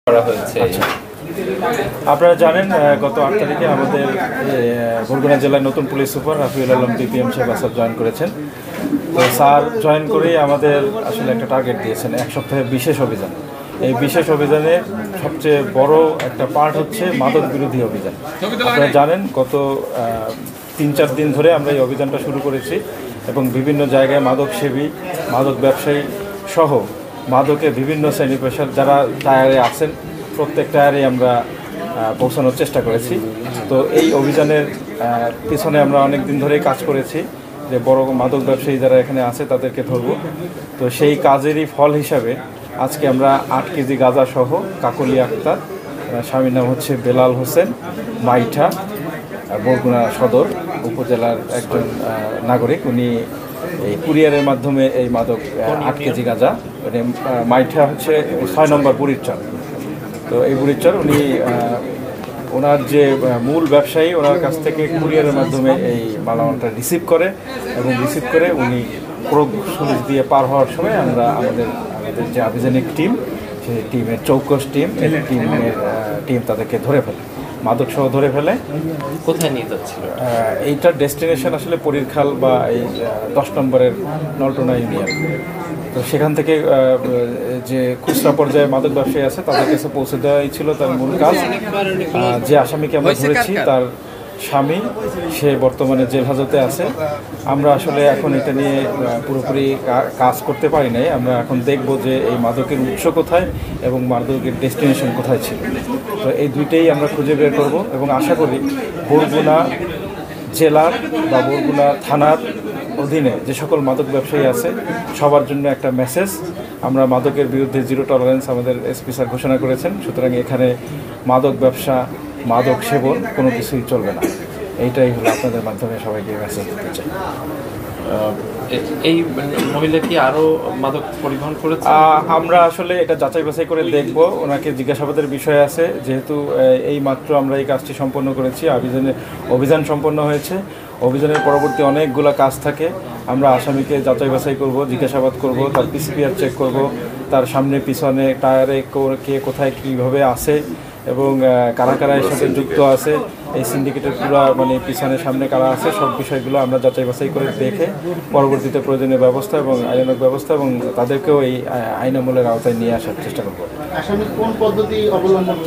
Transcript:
করা হয়েছে। আপনারা জানেন গত 8 তারিখে আমাদের বরগুনা জেলায় নতুন police super Rafiul Alam PPM সাহেব আসাদ জয়েন করেছেন। তো স্যার জয়েন করেই আমাদের আসলে একটা টার্গেট দিয়েছেন, এক সপ্তাহে বিশেষ অভিযান। এই বিশেষ অভিযানের সবচেয়ে বড় একটা পার্ট হচ্ছে মাদক বিরোধী অভিযান। আপনারা জানেন গত 3-4 দিন ধরে আমরা এই অভিযানটা শুরু করেছি এবং বিভিন্ন জায়গায় মাদক সেবী, মাদক ব্যবসায়ী সহ মাদকের বিভিন্ন শ্রেণী পেশার যারা টায়ারে আছেন প্রত্যেক টায়ারে আমরা পৌঁছানোর চেষ্টা করেছি। তো এই অভিযানের পিছনে আমরা অনেক দিন ধরেই কাজ করেছি যে বড় মাদক ব্যবসায়ী যারা এখানে আছে তাদেরকে ধরব। তো সেই কাজেরই ফল হিসাবে আজকে আমরা 8 কেজি গাঁজা সহ কাকলি আক্তার, স্বামীর নাম হচ্ছে বেলাল হোসেন, মাইঠা, বরগুনা সদর উপজেলার একজন নাগরিক, উনি এই কুরিয়ারের মাধ্যমে এই মাদক 8 কেজি গাঁজা, মানে মাইঠা হচ্ছে 6 নম্বর বুড়িরচর। তো এই বুড়িরচর উনি ওনার যে মূল ব্যবসায়ী, ওনার কাছ থেকে কুরিয়ারের মাধ্যমে এই মালামালটা রিসিভ করে এবং রিসিভ করে উনি পুলিশ দিয়ে পার হওয়ার সময় আমরা আমাদের যে আভিযানিক টিম, সেই টিমের চৌকস টিম, এই টিম তাদেরকে ধরে ফেলে, মাদক সহ ধরে ফেলে। কোথায় নিয়ে যাচ্ছিল? এইটার ডেস্টিনেশন আসলে পরীরখাল বা এই 10 নম্বরের নলটোনা ইউনিয়ন। তো সেখান থেকে যে খুচরা পর্যায়ে মাদক ব্যবসায়ী আছে তাদের কাছে পৌঁছে দেওয়াই ছিল তার মূল কাজ। যে আসামিকে আমরা ধরেছি তার স্বামী, সে বর্তমানে জেল হাজতে আছে। আমরা আসলে এখন এটা নিয়ে পুরোপুরি কাজ করতে পারি নাই। আমরা এখন দেখব যে এই মাদকের উৎস কোথায় এবং মাদকের ডেস্টিনেশন কোথায় ছিল। তো এই দুইটাই আমরা খুঁজে বের করব এবং আশা করি বরগুনা জেলার বা বরগুনা থানার অধীনে যে সকল মাদক ব্যবসায়ী আছে সবার জন্য একটা মেসেজ, আমরা মাদকের বিরুদ্ধে জিরো টলারেন্স আমাদের এসপি স্যার ঘোষণা করেছেন। সুতরাং এখানে মাদক ব্যবসা, মাদক সেবন কোনো কিছুই চলবে না। এইটাই হলো আপনাদের মাধ্যমে সবাইকে মেসেজ দিতে চাই। এই মহিলা কি আরও মাদক পরিবহন করেছে? আমরা আসলে এটা যাচাই বাছাই করে দেখব, ওনাকে জিজ্ঞাসাবাদের বিষয় আছে। যেহেতু এই মাত্র আমরা এই কাজটি সম্পন্ন করেছি, অভিযান সম্পন্ন হয়েছে, অভিযানের পরবর্তী অনেকগুলো কাজ থাকে। আমরা আসামিকে যাচাই বাছাই করব, জিজ্ঞাসাবাদ করব, তার পিসিপিআর চেক করব, তার সামনে পিছনে টায়ারে কে কোথায় কীভাবে আছে এবং কারা কারা এর সাথে যুক্ত আছে, এই সিন্ডিকেটের পুরো মানে পিছনে সামনে কারা আছে, সব বিষয়গুলো আমরা যাচাই বাছাই করে দেখে পরবর্তীতে প্রয়োজনীয় ব্যবস্থা এবং আইনানুগ ব্যবস্থা এবং তাদেরকেও এই আইনামূলের আওতায় নিয়ে আসার চেষ্টা করব। আসামি কোন পদ্ধতি অবলম্বন